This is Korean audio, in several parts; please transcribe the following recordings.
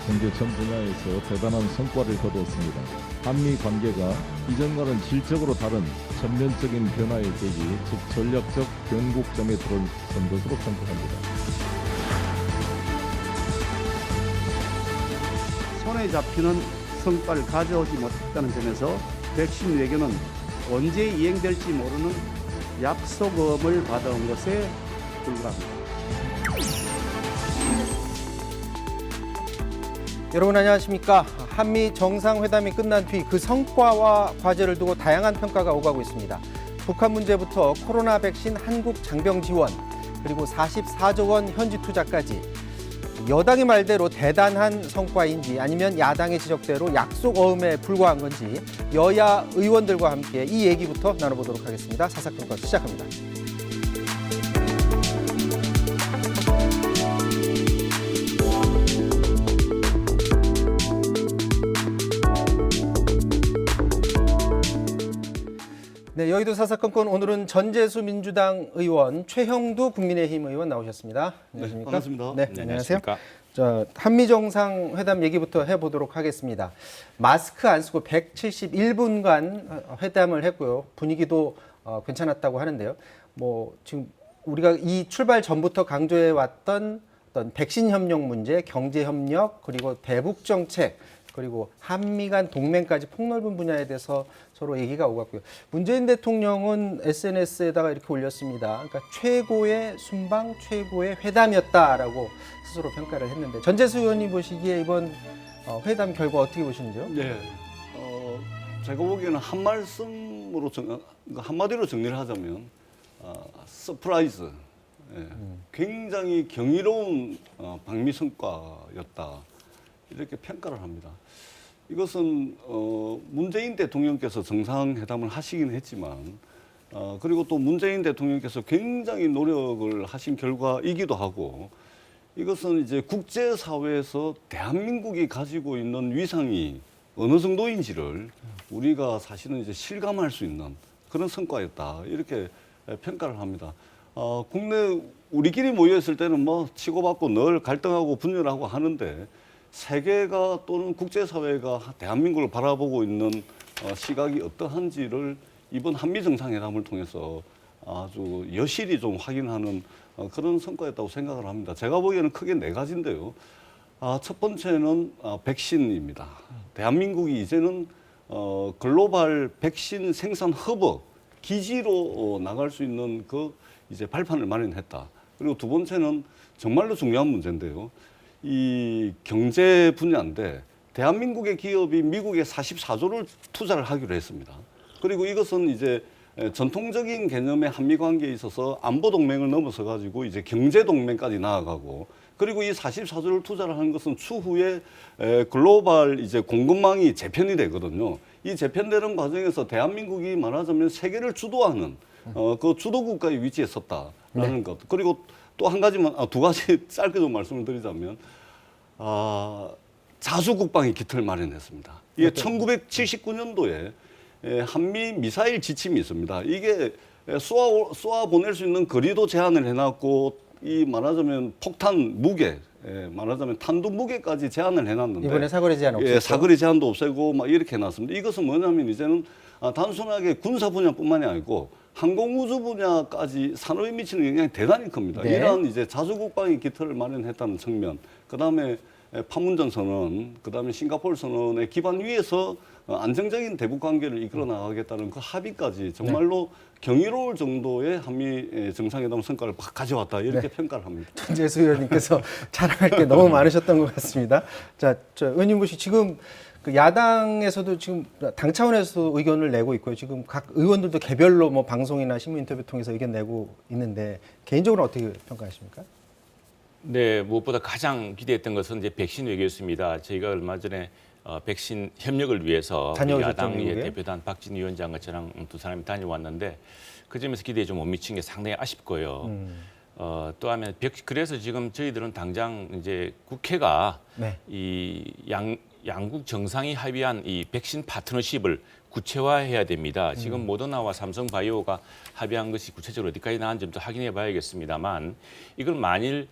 경제 전 분야에서 대단한 성과를 거두었습니다. 한미 관계가 이전과는 질적으로 다른 전면적인 변화의 계기, 즉 전략적 변곡점에 들어선 것으로 평가합니다. 손에 잡히는 성과를 가져오지 못했다는 점에서 백신 외교는 언제 이행될지 모르는 약속음을 받아온 것에 불과합니다. 여러분 안녕하십니까? 한미 정상회담이 끝난 뒤 그 성과와 과제를 두고 다양한 평가가 오가고 있습니다. 북한 문제부터 코로나 백신 한국 장병 지원, 그리고 44조 원 현지 투자까지 여당의 말대로 대단한 성과인지 아니면 야당의 지적대로 약속 어음에 불과한 건지 여야 의원들과 함께 이 얘기부터 나눠보도록 하겠습니다. 사사건건 시작합니다. 네, 여의도 사사건건 오늘은 전재수 민주당 의원, 최형두 국민의힘 의원 나오셨습니다. 안녕하십니까? 반갑습니다. 네, 안녕하세요. 자, 한미 정상회담 얘기부터 해보도록 하겠습니다. 마스크 안 쓰고 171분간 회담을 했고요. 분위기도 괜찮았다고 하는데요. 뭐 지금 우리가 이 출발 전부터 강조해 왔던 어떤 백신 협력 문제, 경제 협력, 그리고 대북 정책, 그리고 한미 간 동맹까지 폭넓은 분야에 대해서 서로 얘기가 오갔고요. 문재인 대통령은 SNS에다가 이렇게 올렸습니다. 그러니까 최고의 순방, 최고의 회담이었다라고 스스로 평가를 했는데 전재수 의원님 보시기에 이번 회담 결과 어떻게 보시는지요? 네, 제가 보기에는 한 말씀으로 한마디로 정리를 하자면 서프라이즈, 굉장히 경이로운 방미 성과였다 이렇게 평가를 합니다. 이것은 문재인 대통령께서 정상회담을 하시긴 했지만 그리고 또 문재인 대통령께서 굉장히 노력을 하신 결과이기도 하고 이것은 이제 국제사회에서 대한민국이 가지고 있는 위상이 어느 정도인지를 우리가 사실은 이제 실감할 수 있는 그런 성과였다 이렇게 평가를 합니다. 국내 우리끼리 모여있을 때는 뭐 치고받고 늘 갈등하고 분열하고 하는데 세계가 또는 국제사회가 대한민국을 바라보고 있는 시각이 어떠한지를 이번 한미 정상회담을 통해서 아주 여실히 좀 확인하는 그런 성과였다고 생각을 합니다. 제가 보기에는 크게 네 가지인데요. 첫 번째는 백신입니다. 대한민국이 이제는 글로벌 백신 생산 허브 기지로 나갈 수 있는 그 이제 발판을 마련했다. 그리고 두 번째는 정말로 중요한 문제인데요. 이 경제 분야인데 대한민국의 기업이 미국에 44조를 투자를 하기로 했습니다. 그리고 이것은 이제 전통적인 개념의 한미 관계에 있어서 안보 동맹을 넘어서 가지고 이제 경제 동맹까지 나아가고 그리고 이 44조를 투자를 하는 것은 추후에 글로벌 이제 공급망이 재편이 되거든요. 이 재편되는 과정에서 대한민국이 말하자면 세계를 주도하는 그 주도 국가의 위치에 섰다라는 것. 그리고 또 한 가지만 두 가지 짧게 좀 말씀을 드리자면 자주국방의 기틀을 마련했습니다. 이게 1979년도에 한미 미사일 지침이 있습니다. 이게 쏘아 보낼 수 있는 거리도 제한을 해놨고 이 말하자면 폭탄 무게, 말하자면 탄두 무게까지 제한을 해놨는데 이번에 사거리 제한 없었죠? 사거리 제한도 없애고 막 이렇게 해놨습니다. 이것은 뭐냐면 이제는 단순하게 군사 분야뿐만이 아니고 항공우주 분야까지 산업에 미치는 영향이 대단히 큽니다. 네. 이러한 이제 자주국방의 기틀을 마련했다는 측면, 그 다음에 판문점 선언, 그 다음에 싱가포르 선언의 기반 위에서 안정적인 대북 관계를 이끌어 나가겠다는 그 합의까지 정말로 경이로울 정도의 한미 정상회담 성과를 가져왔다 이렇게 평가를 합니다. 전재수 의원님께서 자랑할 게 너무 많으셨던 것 같습니다. 자, 의원님 보시 지금 그 야당에서도 지금 당 차원에서도 의견을 내고 있고요. 지금 각 의원들도 개별로 뭐 방송이나 신문 인터뷰 통해서 의견 내고 있는데 개인적으로 어떻게 평가하십니까? 네, 무엇보다 가장 기대했던 것은 이제 백신 외교였습니다. 저희가 얼마 전에 백신 협력을 위해서 야당의 대표단 박진 위원장과 저랑 두 사람이 다녀왔는데 그 점에서 기대에 좀 못 미친 게 상당히 아쉽고요. 또 하면 그래서 지금 저희들은 당장 이제 국회가 이 양국 정상이 합의한 이 백신 파트너십을 구체화해야 됩니다. 지금 모더나와 삼성바이오가 합의한 것이 구체적으로 어디까지 나왔는지 좀 더 확인해 봐야겠습니다만 이걸 만일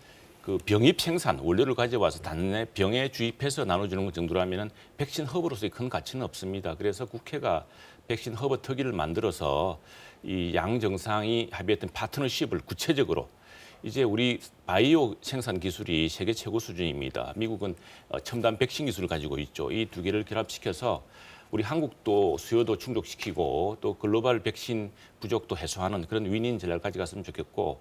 그 병입 생산 원료를 가져와서 단내 병에 주입해서 나눠주는 것 정도라면은 백신 허브로서의 큰 가치는 없습니다. 그래서 국회가 백신 허브 특위를 만들어서 이 양 정상이 합의했던 파트너십을 구체적으로 이제 우리 바이오 생산 기술이 세계 최고 수준입니다. 미국은 첨단 백신 기술을 가지고 있죠. 이 두 개를 결합시켜서 우리 한국도 수요도 충족시키고 또 글로벌 백신 부족도 해소하는 그런 윈윈 전략을 가져갔으면 좋겠고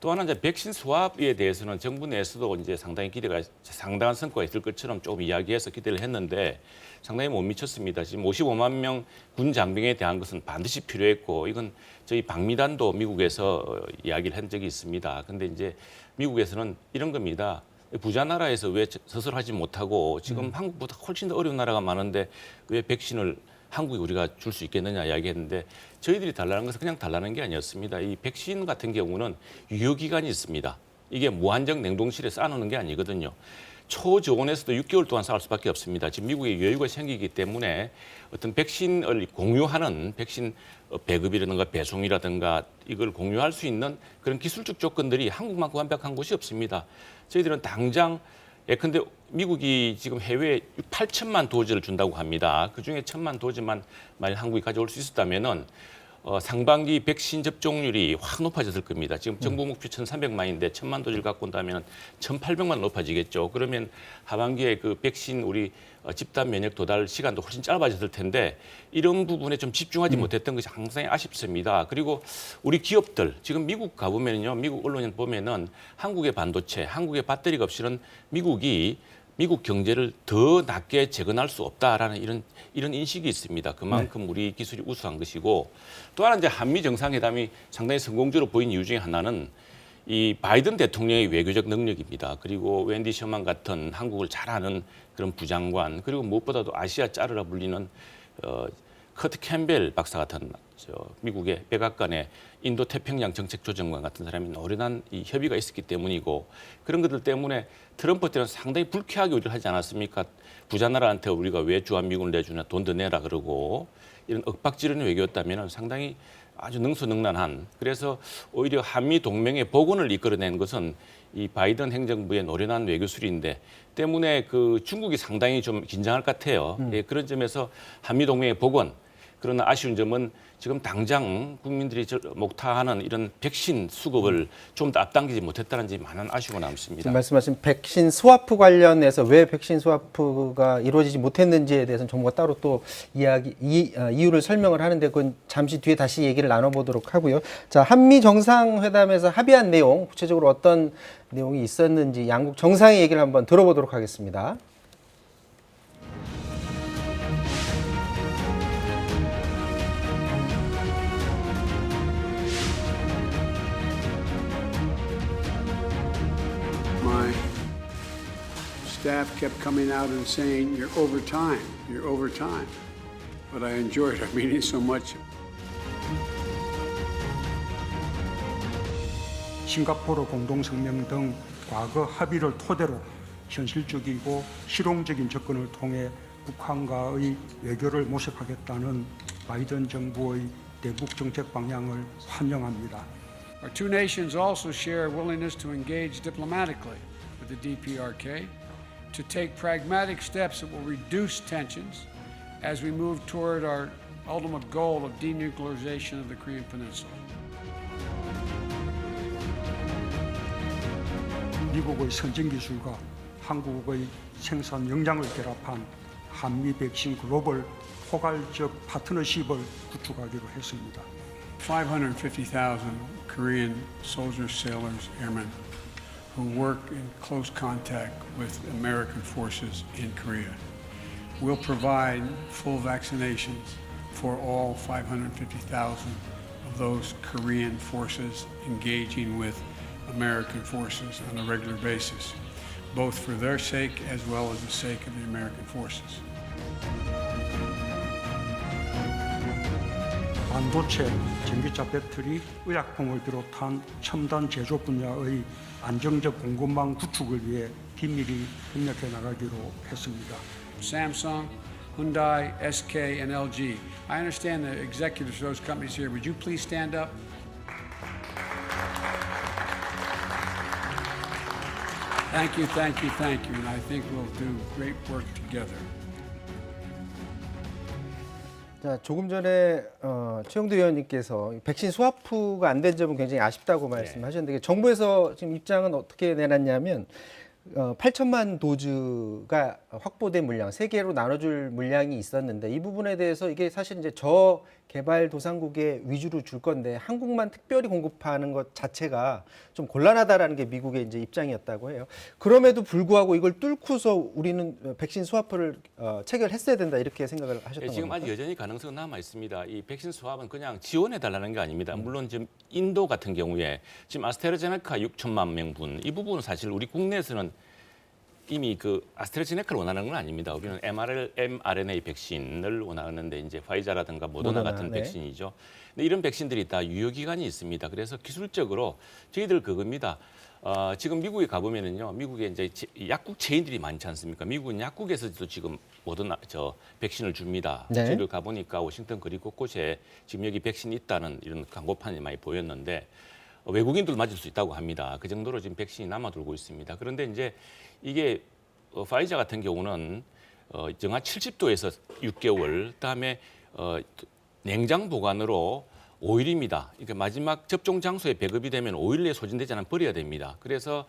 또 하나 이제 백신 수합에 대해서는 정부 내에서도 이제 상당히 기대가 상당한 성과가 있을 것처럼 조금 이야기해서 기대를 했는데 상당히 못 미쳤습니다. 지금 55만 명 군 장병에 대한 것은 반드시 필요했고 이건 저희 방미단도 미국에서 이야기를 한 적이 있습니다. 근데 이제 미국에서는 이런 겁니다. 부자 나라에서 왜 서술하지 못하고 지금 한국보다 훨씬 더 어려운 나라가 많은데 왜 백신을 한국에 우리가 줄 수 있겠느냐 이야기했는데 저희들이 달라는 것은 그냥 달라는 게 아니었습니다. 이 백신 같은 경우는 유효기간이 있습니다. 이게 무한정 냉동실에 쌓아놓는 게 아니거든요. 초저온에서도 6개월 동안 쌓을 수밖에 없습니다. 지금 미국에 여유가 생기기 때문에 어떤 백신을 공유하는 백신 배급이라든가 배송이라든가 이걸 공유할 수 있는 그런 기술적 조건들이 한국만큼 완벽한 곳이 없습니다. 저희들은 당장 예컨대 미국이 지금 해외에 8천만 도즈를 준다고 합니다. 그중에 1,000만 도즈만 만약 한국이 가져올 수 있었다면은 상반기 백신 접종률이 확 높아졌을 겁니다. 지금 정부 목표 1,300만인데 1,000만 도즈를 갖고 온다면 1,800만 높아지겠죠. 그러면 하반기에 그 백신 우리 집단 면역 도달 시간도 훨씬 짧아졌을 텐데 이런 부분에 좀 집중하지 못했던 것이 항상 아쉽습니다. 그리고 우리 기업들 지금 미국 가보면요, 미국 언론에 보면은 한국의 반도체, 한국의 배터리가 없이는 미국 경제를 더 낮게 재건할 수 없다라는 이런 인식이 있습니다. 그만큼 우리 기술이 우수한 것이고 또 하나 이제 한미 정상회담이 상당히 성공적으로 보인 이유 중에 하나는 이 바이든 대통령의 외교적 능력입니다. 그리고 웬디 셔먼 같은 한국을 잘 아는 그런 부장관 그리고 무엇보다도 아시아 짜르라 불리는 커트 캠벨 박사 같은 미국의 백악관의 인도 태평양 정책조정관 같은 사람이 노련한 이 협의가 있었기 때문이고 그런 것들 때문에 트럼프 때는 상당히 불쾌하게 우리를 하지 않았습니까? 부자 나라한테 우리가 왜 주한미군을 내주냐 돈 더 내라 그러고 이런 윽박지르는 외교였다면 상당히 아주 능수능란한 그래서 오히려 한미 동맹의 복원을 이끌어낸 것은 이 바이든 행정부의 노련한 외교술인데 때문에 그 중국이 상당히 좀 긴장할 것 같아요. 예, 그런 점에서 한미 동맹의 복원 그러나 아쉬운 점은 지금 당장 국민들이 목타하는 이런 백신 수급을 좀 더 앞당기지 못했다는 점이 많은 아쉬움이 남습니다. 지금 말씀하신 백신 스와프 관련해서 왜 백신 스와프가 이루어지지 못했는지에 대해서는 정부가 따로 또 이유를 설명을 하는데 그건 잠시 뒤에 다시 얘기를 나눠보도록 하고요. 자, 한미 정상회담에서 합의한 내용, 구체적으로 어떤 내용이 있었는지 양국 정상의 얘기를 한번 들어보도록 하겠습니다. My staff kept coming out and saying, "You're over time, you're over time." But I enjoyed our meeting so much. 싱가포르 공동성명 등 과거 합의를 토대로 현실적이고 실용적인 접근을 통해 북한과의 외교를 모색하겠다는 바이든 정부의 대북 정책 방향을 환영합니다. Our two nations also share a willingness to engage diplomatically with the DPRK, to take pragmatic steps that will reduce tensions as we move toward our ultimate goal of denuclearization of the Korean Peninsula. 미국의 선진 기술과 한국의 생산 역량을 결합한 한미 백신 글로벌 포괄적 파트너십을 구축하기로 했습니다. 550,000 Korean soldiers, sailors, airmen who work in close contact with American forces in Korea. We'll provide full vaccinations for all 550,000 of those Korean forces engaging with American forces on a regular basis, both for their sake as well as the sake of the American forces. 반도체, 전기차 배터리, 의약품을 비롯한 첨단 제조 분야의 안정적 공급망 구축을 위해 긴밀히 협력해 나가기로 했습니다. Samsung, Hyundai, SK, and LG. I understand the executives of those companies here. Would you please stand up? Thank you, thank you, thank you, and I think we'll do great work together. 자, 조금 전에 최영두 의원님께서 백신 스와프가 안 된 점은 굉장히 아쉽다고 말씀하셨는데 정부에서 지금 입장은 어떻게 내놨냐면 8천만 도즈가 확보된 물량, 세 개로 나눠줄 물량이 있었는데 이 부분에 대해서 이게 사실 이제 저개발도상국에 위주로 줄 건데 한국만 특별히 공급하는 것 자체가 좀 곤란하다라는 게 미국의 이제 입장이었다고 해요. 그럼에도 불구하고 이걸 뚫고서 우리는 백신 스와프를 체결했어야 된다 이렇게 생각을 하셨던 지금 겁니까? 아직 여전히 가능성은 남아 있습니다. 이 백신 수합은 그냥 지원해 달라는 게 아닙니다. 물론 지금 인도 같은 경우에 지금 아스트라제네카 6천만 명분 이 부분은 사실 우리 국내에서는 이미 그 아스트라제네카를 원하는 건 아닙니다. 우리는 mRNA 백신을 원하는데 이제 화이자라든가 모더나 같은 네. 백신이죠. 근데 이런 백신들이 다 유효 기간이 있습니다. 그래서 기술적으로 저희들 그겁니다. 지금 미국에 가보면은요, 미국에 이제 약국 체인들이 많지 않습니까? 미국은 약국에서도 지금 모더나 백신을 줍니다. 네. 저희들 가보니까 워싱턴 거리 곳곳에 지금 여기 백신이 있다는 이런 광고판이 많이 보였는데 외국인들 맞을 수 있다고 합니다. 그 정도로 지금 백신이 남아돌고 있습니다. 그런데 이제 이게 파이자 같은 경우는 정한 70도에서 6개월, 그다음에 냉장 보관으로 5일입니다. 그러니까 마지막 접종 장소에 배급이 되면 5일 내에 소진되지 않으면 버려야 됩니다. 그래서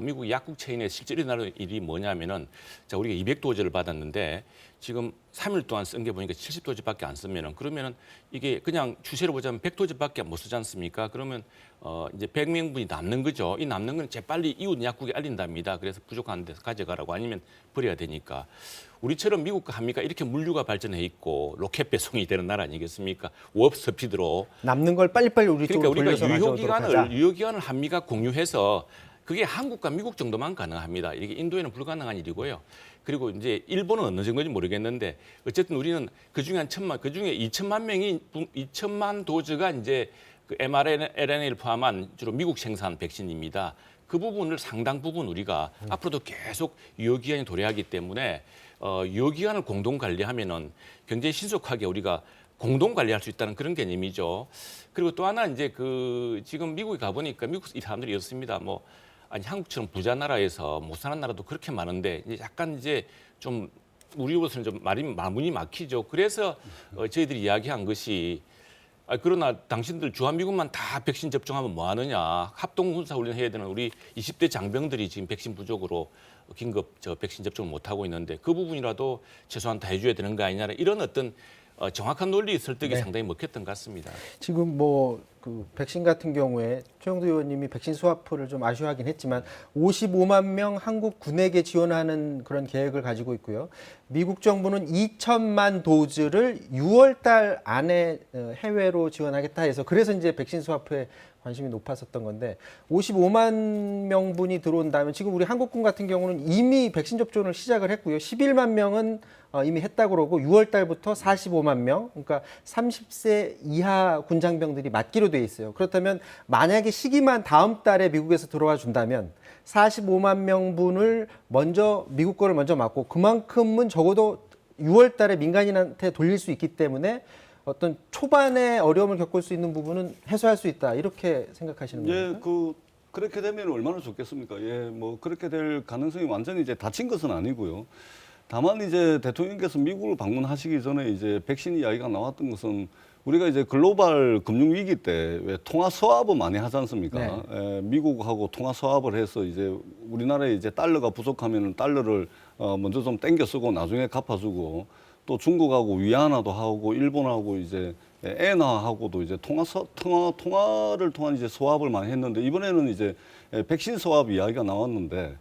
미국 약국 체인에 실제로 일어나는 일이 뭐냐면은 자 우리가 200도즈를 받았는데 지금 3일 동안 쓴 게 보니까 70도즈밖에 안 쓰면은 그러면은 이게 그냥 추세로 보자면 100도즈밖에 못 쓰지 않습니까? 그러면 이제 100명분이 남는 거죠. 이 남는 건 재빨리 이웃 약국에 알린답니다. 그래서 부족한 데서 가져가라고 아니면 버려야 되니까. 우리처럼 미국과 한미가 이렇게 물류가 발전해 있고 로켓 배송이 되는 나라 아니겠습니까? 워프 스피드로. 남는 걸 빨리빨리 우리 그러니까 쪽으로 우리가 돌려서 가져오도록 하자. 유효 기간을 한미가 공유해서 그게 한국과 미국 정도만 가능합니다. 이게 인도에는 불가능한 일이고요. 그리고 이제 일본은 어느 정도인지 모르겠는데 어쨌든 우리는 그중에 한 1,000만, 그중에 2천만 도즈가 이제 그 mRNA를 포함한 주로 미국 생산 백신입니다. 그 부분을 상당 부분 우리가 앞으로도 계속 유효 기간이 도래하기 때문에 유효 기간을 공동 관리하면은 굉장히 신속하게 우리가 공동 관리할 수 있다는 그런 개념이죠. 그리고 또 하나 이제 그 지금 미국에 가보니까 미국 사람들이 이렇습니다. 뭐 아니 한국처럼 부자 나라에서 못 사는 나라도 그렇게 많은데 이제 약간 이제 좀 우리로서는 좀 마문이 막히죠. 그래서 저희들이 이야기한 것이 그러나 당신들 주한미군만 다 백신 접종하면 뭐 하느냐. 합동군사훈련 해야 되는 우리 20대 장병들이 지금 백신 부족으로 긴급 백신 접종을 못 하고 있는데 그 부분이라도 최소한 다 해줘야 되는 거 아니냐. 이런 어떤 정확한 논리 설득이 네. 상당히 먹혔던 것 같습니다. 지금 뭐 그 백신 같은 경우에 최영두 의원님이 백신 스와프를 좀 아쉬워하긴 했지만 55만 명 한국 군에게 지원하는 그런 계획을 가지고 있고요. 미국 정부는 2천만 도즈를 6월 달 안에 해외로 지원하겠다 해서 그래서 이제 백신 스와프에 관심이 높았었던 건데 55만 명분이 들어온다면 지금 우리 한국군 같은 경우는 이미 백신 접종을 시작을 했고요. 11만 명은 이미 했다고 그러고 6월 달부터 45만 명, 그러니까 30세 이하 군장병들이 맞기로 돼 있어요. 그렇다면 만약에 시기만 다음 달에 미국에서 들어와 준다면 45만 명분을 먼저 미국 거를 먼저 맞고 그만큼은 적어도 6월 달에 민간인한테 돌릴 수 있기 때문에 어떤 초반에 어려움을 겪을 수 있는 부분은 해소할 수 있다 이렇게 생각하시는 거예요? 예, 그렇게 되면 얼마나 좋겠습니까? 예, 뭐 그렇게 될 가능성이 완전히 이제 닫힌 것은 아니고요. 다만 이제 대통령께서 미국을 방문하시기 전에 이제 백신 이야기가 나왔던 것은 우리가 이제 글로벌 금융 위기 때 왜 통화 서합을 많이 하지 않습니까? 네. 예, 미국하고 통화 서합을 해서 이제 우리나라에 이제 달러가 부족하면은 달러를 먼저 좀 땡겨 쓰고 나중에 갚아주고 또 중국하고 위안화도 하고 일본하고 이제 엔화하고도 이제 통화를 통한 이제 소합을 많이 했는데 이번에는 이제 백신 소합 이야기가 나왔는데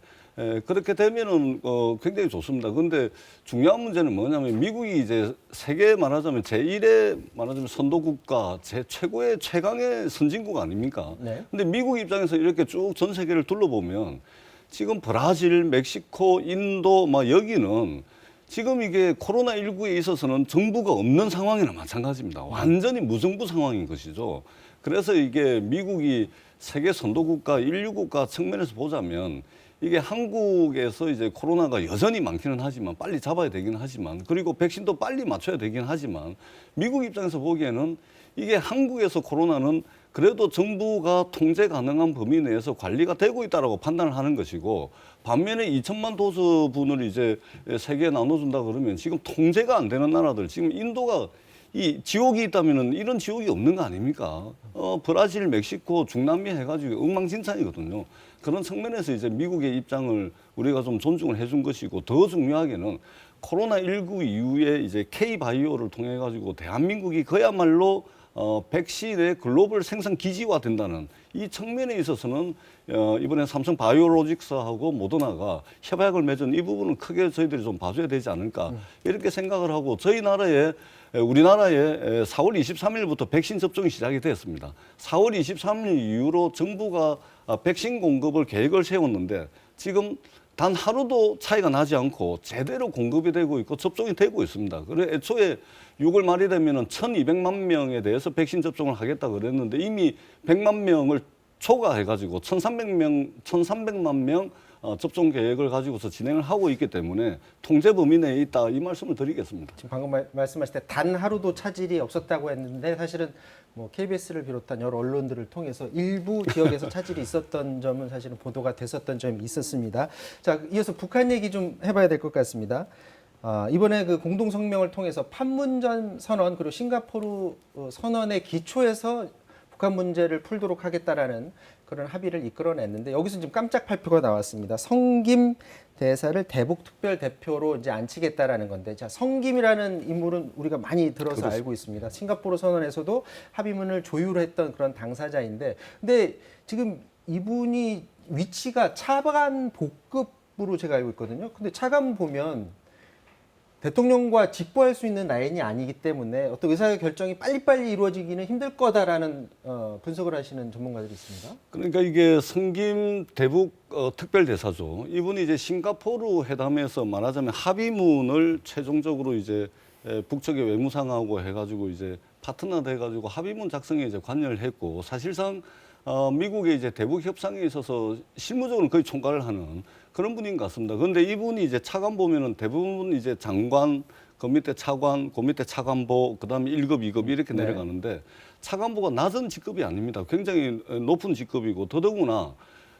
그렇게 되면은 굉장히 좋습니다. 그런데 중요한 문제는 뭐냐면 미국이 이제 세계 말하자면 제1의 말하자면 선도국가, 최고의 최강의 선진국 아닙니까? 네. 근데 미국 입장에서 이렇게 쭉 전 세계를 둘러보면 지금 브라질, 멕시코, 인도 막 여기는 지금 이게 코로나19에 있어서는 정부가 없는 상황이나 마찬가지입니다. 완전히 무정부 상황인 것이죠. 그래서 이게 미국이 세계 선도국가, 인류국가 측면에서 보자면 이게 한국에서 이제 코로나가 여전히 많기는 하지만 빨리 잡아야 되긴 하지만 그리고 백신도 빨리 맞춰야 되긴 하지만 미국 입장에서 보기에는 이게 한국에서 코로나는 그래도 정부가 통제 가능한 범위 내에서 관리가 되고 있다라고 판단을 하는 것이고, 반면에 2천만 도수분을 이제 세계에 나눠준다 그러면 지금 통제가 안 되는 나라들, 지금 인도가 이 지옥이 있다면은 이런 지옥이 없는 거 아닙니까? 브라질, 멕시코, 중남미 해가지고 엉망진창이거든요. 그런 측면에서 이제 미국의 입장을 우리가 좀 존중을 해준 것이고, 더 중요하게는 코로나19 이후에 이제 K바이오를 통해 가지고 대한민국이 그야말로 백신의 글로벌 생산 기지화 된다는 이 측면에 있어서는 이번에 삼성 바이오로직스하고 모더나가 협약을 맺은 이 부분은 크게 저희들이 좀 봐줘야 되지 않을까 이렇게 생각을 하고, 우리나라에 4월 23일부터 백신 접종이 시작이 되었습니다. 4월 23일 이후로 정부가 백신 공급을 계획을 세웠는데 지금 단 하루도 차이가 나지 않고 제대로 공급이 되고 있고 접종이 되고 있습니다. 그래 애초에 6월 말이 되면은 1,200만 명에 대해서 백신 접종을 하겠다 그랬는데 이미 100만 명을 초과해가지고 1,300만 명 접종 계획을 가지고서 진행을 하고 있기 때문에 통제 범위 내에 있다 이 말씀을 드리겠습니다. 지금 방금 말씀하실 때 단 하루도 차질이 없었다고 했는데 사실은 뭐 KBS를 비롯한 여러 언론들을 통해서 일부 지역에서 차질이 있었던 점은 사실은 보도가 됐었던 점이 있었습니다. 자, 이어서 북한 얘기 좀 해봐야 될 것 같습니다. 이번에 그 공동 성명을 통해서 판문점 선언 그리고 싱가포르 선언의 기초에서 북한 문제를 풀도록 하겠다라는 그런 합의를 이끌어냈는데 여기서 지금 깜짝 발표가 나왔습니다. 성김 대사를 대북 특별 대표로 이제 앉히겠다라는 건데, 자, 성김이라는 인물은 우리가 많이 들어서 그렇습니다. 알고 있습니다. 싱가포르 선언에서도 합의문을 조율했던 그런 당사자인데, 근데 지금 이분이 위치가 차관 복급으로 제가 알고 있거든요. 근데 차관 보면 대통령과 직보할 수 있는 라인이 아니기 때문에 어떤 의사 결정이 빨리빨리 이루어지기는 힘들 거다라는 분석을 하시는 전문가들이 있습니다. 그러니까 이게 성김 대북 특별대사죠. 이분이 이제 싱가포르 회담에서 말하자면 합의문을 최종적으로 이제 북측의 외무상하고 해가지고 이제 파트너 돼가지고 합의문 작성에 이제 관여를 했고, 사실상 미국의 이제 대북 협상에 있어서 실무적으로 거의 총괄을 하는 그런 분인 것 같습니다. 그런데 이분이 이제 차관 보면은 대부분 이제 장관, 그 밑에 차관, 그 밑에 차관보, 그 다음에 1급, 2급 이렇게 네. 내려가는데 차관보가 낮은 직급이 아닙니다. 굉장히 높은 직급이고, 더더구나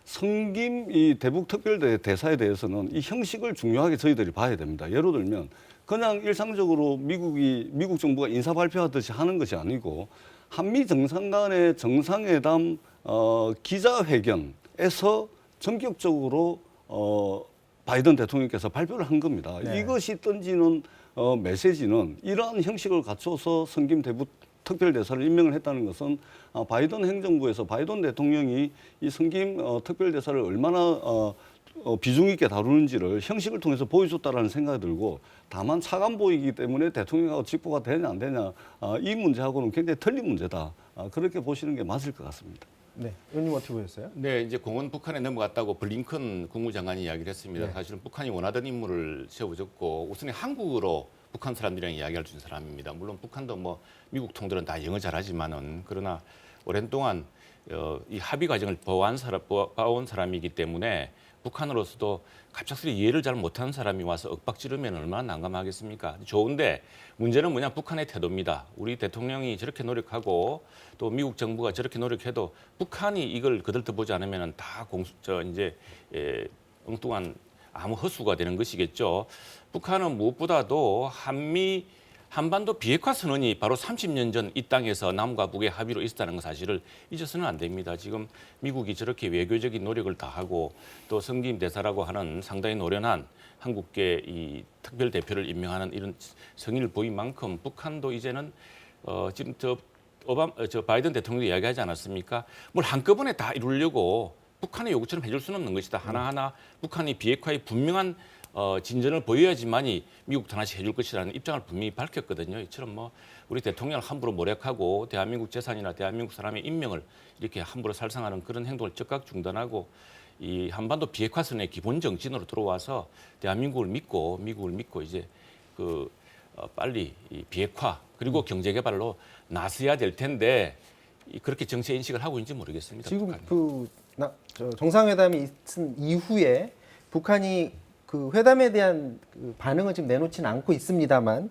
성김 이 대북 특별대사에 대해서는 이 형식을 중요하게 저희들이 봐야 됩니다. 예를 들면 그냥 일상적으로 미국 정부가 인사 발표하듯이 하는 것이 아니고, 한미 정상 간의 정상회담 기자회견에서 전격적으로 바이든 대통령께서 발표를 한 겁니다. 네. 이것이 던지는 메시지는 이러한 형식을 갖춰서 성김 대북 특별대사를 임명을 했다는 것은 바이든 행정부에서 바이든 대통령이 이 성김 특별대사를 얼마나 비중 있게 다루는지를 형식을 통해서 보여줬다라는 생각이 들고, 다만 차관보이기 때문에 대통령하고 직보가 되냐 안 되냐 이 문제하고는 굉장히 틀린 문제다. 그렇게 보시는 게 맞을 것 같습니다. 네, 의원님 어떻게 보셨어요? 네, 이제 공은 북한에 넘어갔다고 블링컨 국무장관이 이야기를 했습니다. 네. 사실은 북한이 원하던 인물을 세워줬고, 우선은 한국어로 북한 사람들이랑 이야기할 수 있는 사람입니다. 물론 북한도 뭐 미국 통들은 다 영어 잘하지만은, 그러나 오랜 동안 이 합의 과정을 봐온 사람이기 때문에 북한으로서도 갑작스레 이해를 잘 못하는 사람이 와서 윽박지르면 얼마나 난감하겠습니까? 좋은데 문제는 뭐냐, 북한의 태도입니다. 우리 대통령이 저렇게 노력하고 또 미국 정부가 저렇게 노력해도 북한이 이걸 거들떠보지 않으면 다 엉뚱한 아무 헛수가 되는 것이겠죠. 북한은 무엇보다도 한반도 비핵화 선언이 바로 30년 전 이 땅에서 남과 북의 합의로 있었다는 것 사실을 잊어서는 안 됩니다. 지금 미국이 저렇게 외교적인 노력을 다하고 또 성김 대사라고 하는 상당히 노련한 한국계 이 특별 대표를 임명하는 이런 성의를 보인 만큼 북한도 이제는 지금 저 바이든 대통령도 이야기하지 않았습니까? 뭘 한꺼번에 다 이루려고 북한의 요구처럼 해줄 수는 없는 것이다. 하나하나 북한이 비핵화에 분명한 진전을 보여야지만이 미국 하나씩 해줄 것이라는 입장을 분명히 밝혔거든요. 이처럼 뭐 우리 대통령을 함부로 모략하고 대한민국 재산이나 대한민국 사람의 인명을 이렇게 함부로 살상하는 그런 행동을 즉각 중단하고 이 한반도 비핵화선의 기본 정신으로 들어와서 대한민국을 믿고 미국을 믿고 이제 빨리 이 비핵화 그리고 경제 개발로 나서야 될 텐데 그렇게 정세 인식을 하고 있는지 모르겠습니다. 지금 북한이. 정상회담이 있은 이후에 북한이 그 회담에 대한 그 반응을 지금 내놓지는 않고 있습니다만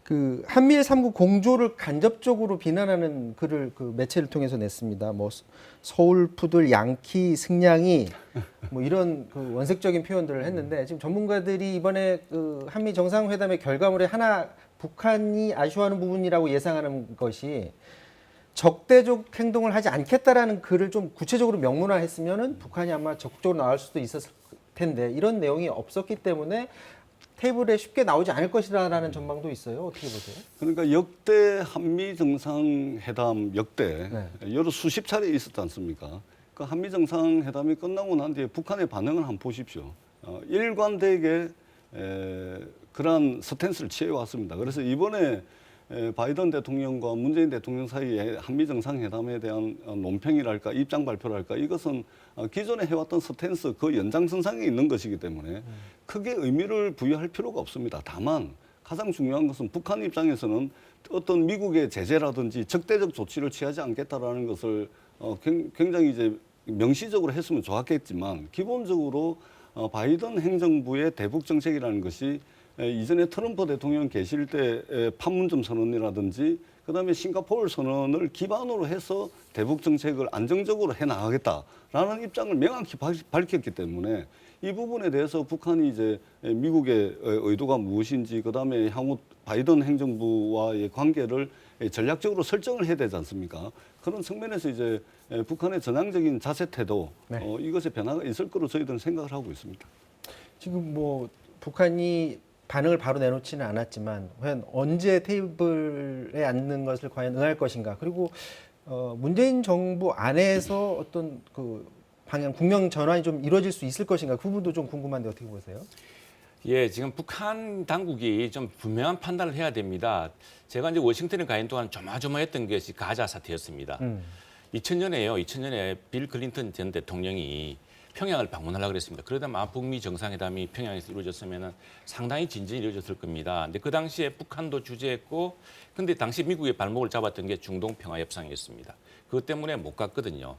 그 한미일 3국 공조를 간접적으로 비난하는 글을 그 매체를 통해서 냈습니다. 뭐 서울 푸들 양키 승냥이 뭐 이런 그 원색적인 표현들을 했는데 지금 전문가들이 이번에 그 한미 정상회담의 결과물에 하나 북한이 아쉬워하는 부분이라고 예상하는 것이 적대적 행동을 하지 않겠다라는 글을 좀 구체적으로 명문화했으면은 북한이 아마 적극적으로 나올 수도 있었을 텐데 이런 내용이 없었기 때문에 테이블에 쉽게 나오지 않을 것이라는 전망도 있어요. 어떻게 보세요? 그러니까 역대 한미 정상회담 역대 네. 여러 수십 차례 있었지 않습니까? 그 한미 정상회담이 끝나고 난 뒤에 북한의 반응을 한번 보십시오. 일관되게 그러한 스탠스를 취해 왔습니다. 그래서 이번에 바이든 대통령과 문재인 대통령 사이에 한미 정상회담에 대한 논평이랄까 입장 발표랄까 이것은 기존에 해왔던 스탠스 그 연장선상에 있는 것이기 때문에 크게 의미를 부여할 필요가 없습니다. 다만 가장 중요한 것은 북한 입장에서는 어떤 미국의 제재라든지 적대적 조치를 취하지 않겠다라는 것을 굉장히 이제 명시적으로 했으면 좋았겠지만 기본적으로 바이든 행정부의 대북 정책이라는 것이 이전에 트럼프 대통령 계실 때 판문점 선언이라든지 그다음에 싱가포르 선언을 기반으로 해서 대북 정책을 안정적으로 해나가겠다라는 입장을 명확히 밝혔기 때문에 이 부분에 대해서 북한이 이제 미국의 의도가 무엇인지 그다음에 향후 바이든 행정부와의 관계를 전략적으로 설정을 해야 되지 않습니까? 그런 측면에서 이제 북한의 전향적인 자세 태도 네. 이것에 변화가 있을 거로 저희들은 생각을 하고 있습니다. 지금 뭐 북한이 반응을 바로 내놓지는 않았지만 과연 언제 테이블에 앉는 것을 과연 응할 것인가 그리고 문재인 정부 안에서 어떤 그 방향 국면 전환이 좀 이루어질 수 있을 것인가 그 부분도 좀 궁금한데 어떻게 보세요? 예, 지금 북한 당국이 좀 분명한 판단을 해야 됩니다. 제가 이제 워싱턴에 가 있는 동안 조마조마했던 것이 가자 사태였습니다. 2000년에 빌 클린턴 전 대통령이 평양을 방문하려고 그랬습니다. 그러다 북미 정상회담이 평양에서 이루어졌으면 상당히 진전이 이루어졌을 겁니다. 근데 그 당시에 북한도 주재했고, 근데 당시 미국의 발목을 잡았던 게 중동 평화 협상이었습니다. 그것 때문에 못 갔거든요.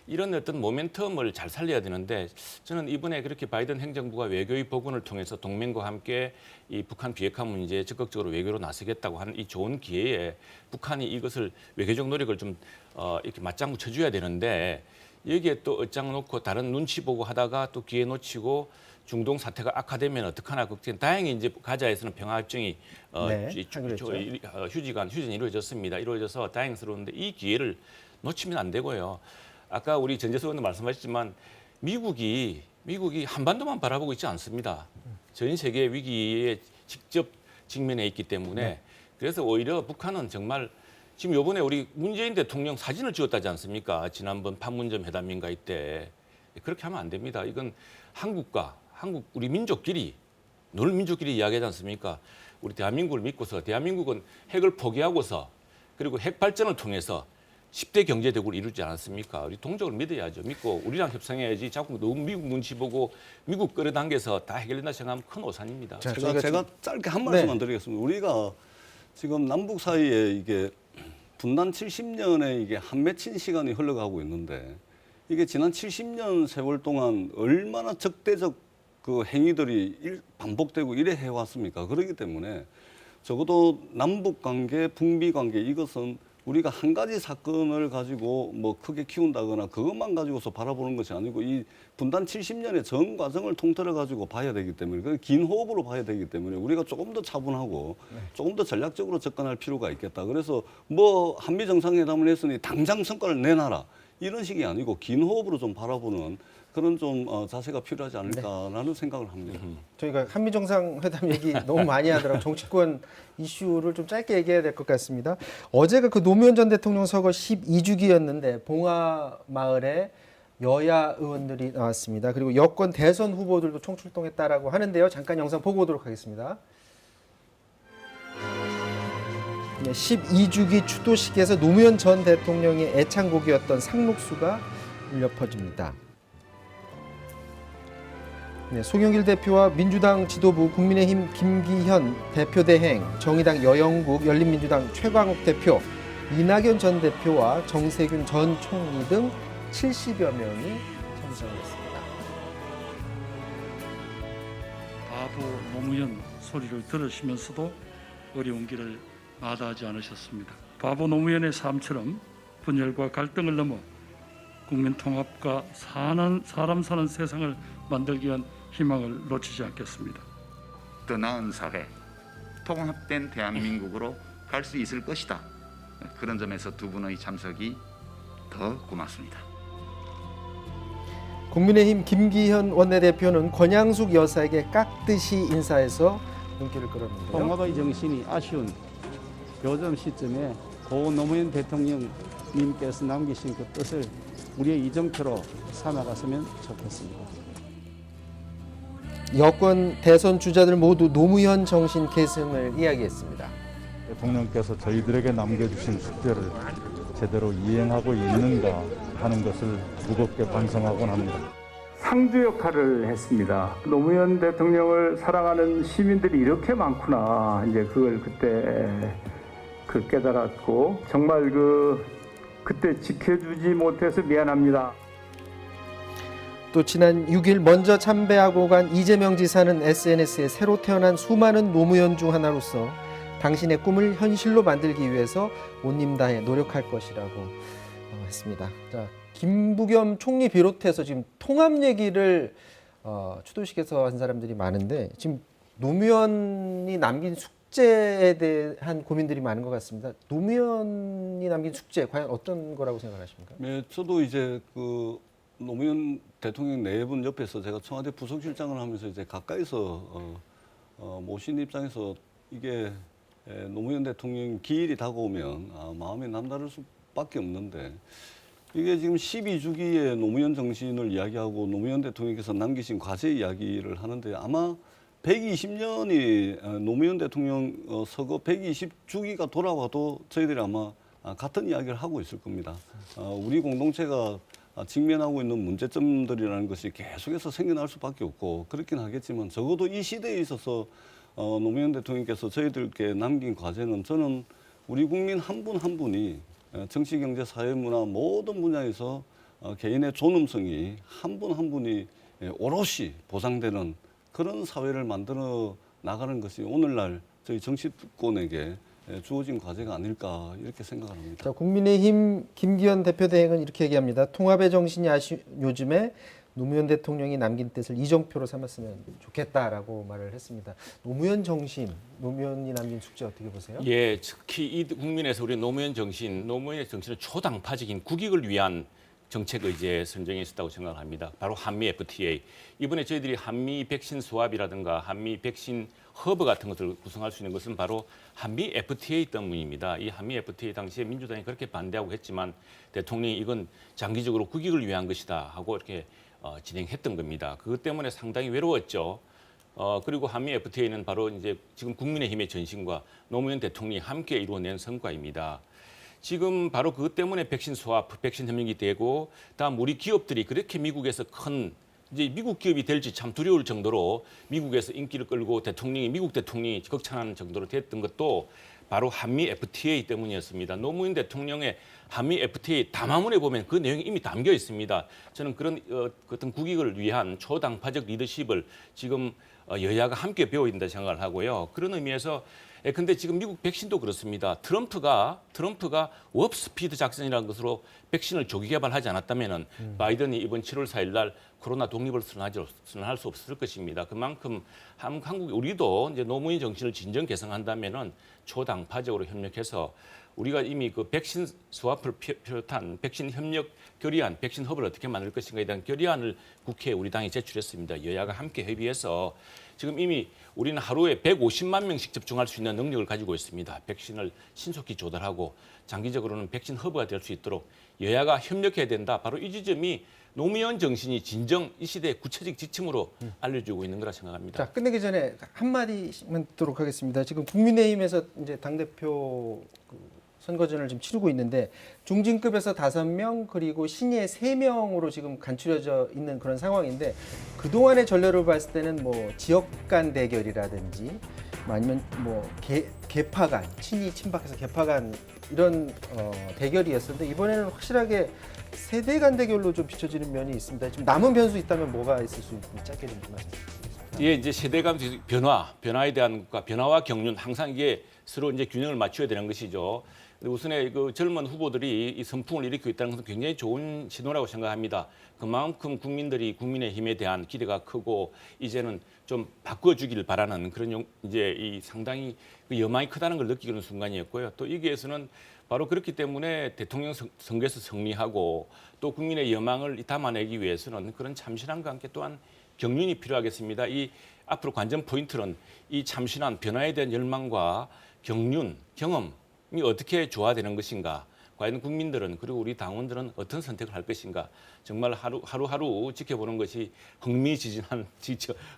이런 어떤 모멘텀을 잘 살려야 되는데 저는 이번에 그렇게 바이든 행정부가 외교의 복원을 통해서 동맹과 함께 이 북한 비핵화 문제에 적극적으로 외교로 나서겠다고 하는 이 좋은 기회에 북한이 이것을 외교적 노력을 좀 이렇게 맞장구 쳐줘야 되는데 여기에 또 어짱 놓고 다른 눈치 보고 하다가 또 기회 놓치고 중동 사태가 악화되면 어떡하나 걱정. 다행히 이제 가자에서는 평화 협정이 휴전이 이루어졌습니다. 이루어져서 다행스러운데 이 기회를 놓치면 안 되고요. 아까 우리 전재석 의원도 말씀하셨지만 미국이 한반도만 바라보고 있지 않습니다. 전 세계 위기에 직접 직면해 있기 때문에 그래서 오히려 북한은 정말 지금 이번에 우리 문재인 대통령 사진을 찍었다지 않습니까? 지난번 판문점 회담인가 이때 그렇게 하면 안 됩니다. 이건 우리 민족끼리 늘 민족끼리 이야기하지 않습니까? 우리 대한민국을 믿고서 대한민국은 핵을 포기하고서 그리고 핵 발전을 통해서 10대 경제대국을 이루지 않았습니까? 우리 동족을 믿어야죠. 믿고 우리랑 협상해야지 자꾸 너무 미국 눈치 보고 미국 끌어당겨서 다 해결된다 생각하면 큰 오산입니다. 제가 짧게 한 말씀만 드리겠습니다. 우리가 지금 남북 사이에 이게 분단 70년에 이게 한 맺힌 시간이 흘러가고 있는데 이게 지난 70년 세월 동안 얼마나 적대적 그 행위들이 반복되고 이래 해왔습니까? 그렇기 때문에 적어도 남북 관계, 북미 관계 이것은 우리가 한 가지 사건을 가지고 뭐 크게 키운다거나 그것만 가지고서 바라보는 것이 아니고 이 분단 70년의 전 과정을 통틀어 가지고 봐야 되기 때문에 긴 호흡으로 봐야 되기 때문에 우리가 조금 더 차분하고 조금 더 전략적으로 접근할 필요가 있겠다. 그래서 뭐 한미 정상회담을 했으니 당장 성과를 내놔라 이런 식이 아니고 긴 호흡으로 좀 바라보는 그런 좀 자세가 필요하지 않을까라는 생각을 합니다. 저희가 한미 정상회담 얘기 너무 많이 하더라고요. 정치권 이슈를 좀 짧게 얘기해야 될 것 같습니다. 어제가 그 노무현 전 대통령 서거 12주기였는데 봉화마을에 여야 의원들이 나왔습니다. 그리고 여권 대선 후보들도 총출동했다라고 하는데요. 잠깐 영상 보고 오도록 하겠습니다. 12주기 추도식에서 노무현 전 대통령의 애창곡이었던 상록수가 울려 퍼집니다. 송영길 대표와 민주당 지도부 국민의힘 김기현 대표대행, 정의당 여영국, 열린민주당 최광욱 대표, 이낙연 전 대표와 정세균 전 총리 등 70여 명이 참석했습니다. 바보 노무현 소리를 들으시면서도 어려운 길을 마다하지 않으셨습니다. 바보 노무현의 삶처럼 분열과 갈등을 넘어 국민 통합과 사람 사는 세상을 만들기 위한 희망을 놓치지 않겠습니다. 더 나은 사회, 통합된 대한민국으로 갈 수 있을 것이다. 그런 점에서 두 분의 참석이 더 고맙습니다. 국민의힘 김기현 원내대표는 권양숙 여사에게 깍듯이 인사해서 눈길을 끌었는데요. 통합의 정신이 아쉬운 요즘 시점에 고 노무현 대통령님께서 남기신 그 뜻을 우리의 이정표로 삼아갔으면 좋겠습니다. 여권 대선 주자들 모두 노무현 정신 계승을 이야기했습니다. 대통령께서 저희들에게 남겨주신 숙제를 제대로 이행하고 있는가 하는 것을 무겁게 반성하곤 합니다. 상주 역할을 했습니다. 노무현 대통령을 사랑하는 시민들이 이렇게 많구나. 이제 그걸 그때 깨달았고 정말 그때 지켜주지 못해서 미안합니다. 또 지난 6일 먼저 참배하고 간 이재명 지사는 SNS에 새로 태어난 수많은 노무현 중 하나로서 당신의 꿈을 현실로 만들기 위해서 온 힘 다해 노력할 것이라고 했습니다. 자, 김부겸 총리 비롯해서 지금 통합 얘기를 추도식에서 한 사람들이 많은데 지금 노무현이 남긴 숙제에 대한 고민들이 많은 것 같습니다. 노무현이 남긴 숙제 과연 어떤 거라고 생각하십니까? 네, 저도 이제 노무현 대통령 네 분 옆에서 제가 청와대 부속실장을 하면서 이제 가까이서 모신 입장에서 이게 노무현 대통령 기일이 다가오면 마음이 남다를 수밖에 없는데 이게 지금 12주기의 노무현 정신을 이야기하고 노무현 대통령께서 남기신 과제 이야기를 하는데 아마 120년이 노무현 대통령 서거 120주기가 돌아와도 저희들이 아마 같은 이야기를 하고 있을 겁니다. 우리 공동체가 직면하고 있는 문제점들이라는 것이 계속해서 생겨날 수밖에 없고 그렇긴 하겠지만 적어도 이 시대에 있어서 노무현 대통령께서 저희들께 남긴 과제는 저는 우리 국민 한 분 한 분이 정치, 경제, 사회, 문화 모든 분야에서 개인의 존엄성이 한 분 한 분이 오롯이 보장되는 그런 사회를 만들어 나가는 것이 오늘날 저희 정치권에게 주어진 과제가 아닐까 이렇게 생각을 합니다. 자, 국민의힘 김기현 대표 대행은 이렇게 얘기합니다. 통합의 정신이 요즘에 노무현 대통령이 남긴 뜻을 이정표로 삼았으면 좋겠다라고 말을 했습니다. 노무현 정신, 노무현이 남긴 숙제 어떻게 보세요? 예, 특히 이 국민에서 우리 노무현의 정신은 초당파적인 국익을 위한 정책 의제 선정에 있었다고 생각합니다. 바로 한미 FTA. 이번에 저희들이 한미 백신 수합이라든가 한미 백신 허브 같은 것을 구성할 수 있는 것은 바로 한미 FTA 때문입니다. 이 한미 FTA 당시에 민주당이 그렇게 반대하고 했지만 대통령이 이건 장기적으로 국익을 위한 것이다 하고 이렇게 진행했던 겁니다. 그것 때문에 상당히 외로웠죠. 그리고 한미 FTA는 바로 이제 지금 국민의힘의 전신과 노무현 대통령이 함께 이루어낸 성과입니다. 지금 바로 그것 때문에 백신 수합, 백신 협력이 되고 다음 우리 기업들이 그렇게 미국에서 이제 미국 기업이 될지 참 두려울 정도로 미국에서 인기를 끌고 미국 대통령이 극찬하는 정도로 됐던 것도 바로 한미 FTA 때문이었습니다. 노무현 대통령의 한미 FTA 담화문에 보면 그 내용이 이미 담겨 있습니다. 저는 그런 어떤 국익을 위한 초당파적 리더십을 지금 여야가 함께 배워야 된다 생각을 하고요. 그런 의미에서 근데 지금 미국 백신도 그렇습니다. 트럼프가 워프스피드 작전이라는 것으로 백신을 조기 개발하지 않았다면은 바이든이 이번 7월 4일 날 코로나 독립을 선언할 수 없을 것입니다. 그만큼 우리도 이제 노무현 정신을 진정 개성한다면은 초당파적으로 협력해서 우리가 이미 그 백신 수합을 비롯한 백신 협력 결의안, 백신 허브를 어떻게 만들 것인가에 대한 결의안을 국회에 우리 당이 제출했습니다. 여야가 함께 협의해서 지금 이미 우리는 하루에 150만 명씩 접종할 수 있는 능력을 가지고 있습니다. 백신을 신속히 조달하고 장기적으로는 백신 허브가 될 수 있도록 여야가 협력해야 된다. 바로 이 지점이 노무현 정신이 진정 이 시대의 구체적 지침으로 알려주고 있는 거라 생각합니다. 자, 끝내기 전에 한마디만 듣도록 하겠습니다. 지금 국민의힘에서 이제 당대표 선거전을 지금 치르고 있는데 중진급에서 5명 그리고 신예 3명으로 지금 간추려져 있는 그런 상황인데 그동안의 전례로 봤을 때는 뭐 지역 간 대결이라든지 아니면 뭐 계파 간, 친이 친박해서 계파 간 이런 대결이었었는데 이번에는 확실하게 세대 간 대결로 좀 비춰지는 면이 있습니다. 지금 남은 변수 있다면 뭐가 있을 수 있는지 짧게 좀 말씀해 주시겠습니다. 예, 이제 세대 간 변화에 대한 것과 변화와 경륜 항상 이게 서로 이제 균형을 맞춰야 되는 것이죠. 우선에 그 젊은 후보들이 이 선풍을 일으키고 있다는 것은 굉장히 좋은 신호라고 생각합니다. 그만큼 국민들이 국민의힘에 대한 기대가 크고 이제는 좀 바꿔주기를 바라는 그런 이제 이 상당히 그 여망이 크다는 걸 느끼는 순간이었고요. 또 여기에서는 바로 그렇기 때문에 대통령 선거에서 승리하고 또 국민의 여망을 담아내기 위해서는 그런 참신함과 함께 또한 경륜이 필요하겠습니다. 이 앞으로 관전 포인트는 이 참신한 변화에 대한 열망과 경륜, 경험이 어떻게 조화되는 것인가. 과연 국민들은 그리고 우리 당원들은 어떤 선택을 할 것인가. 정말 하루하루 지켜보는 것이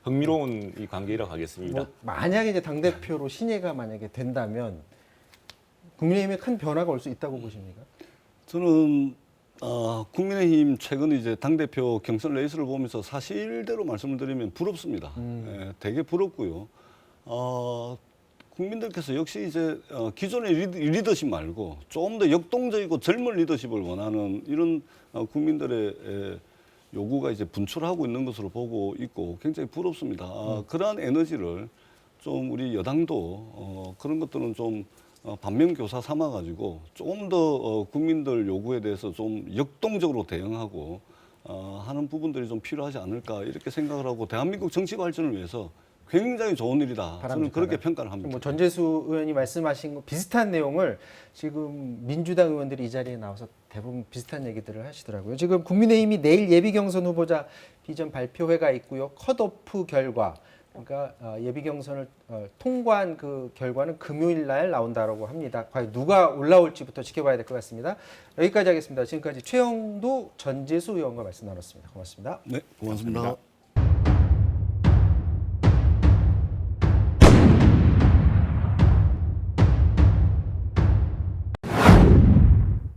흥미로운 이 관계라고 하겠습니다. 뭐 만약에 이제 당대표로 신예가 만약에 된다면 국민의힘에 큰 변화가 올 수 있다고 보십니까? 저는 국민의힘 최근 이제 당대표 경선 레이스를 보면서 사실대로 말씀을 드리면 부럽습니다. 예, 되게 부럽고요. 국민들께서 역시 이제 기존의 리더십 말고 조금 더 역동적이고 젊은 리더십을 원하는 이런 국민들의 요구가 이제 분출하고 있는 것으로 보고 있고 굉장히 부럽습니다. 그러한 에너지를 좀 우리 여당도 그런 것들은 좀 반면교사 삼아가지고 조금 더 국민들 요구에 대해서 좀 역동적으로 대응하고 하는 부분들이 좀 필요하지 않을까 이렇게 생각을 하고 대한민국 정치 발전을 위해서 굉장히 좋은 일이다. 저는 그렇게 평가를 합니다. 뭐 전재수 의원이 말씀하신 거 비슷한 내용을 지금 민주당 의원들이 이 자리에 나와서 대부분 비슷한 얘기들을 하시더라고요. 지금 국민의힘이 내일 예비 경선 후보자 비전 발표회가 있고요. 컷오프 결과 그러니까 예비 경선을 통과한 그 결과는 금요일 날 나온다라고 합니다. 과연 누가 올라올지부터 지켜봐야 될 것 같습니다. 여기까지 하겠습니다. 지금까지 최영도 전재수 의원과 말씀 나눴습니다. 고맙습니다. 네, 고맙습니다.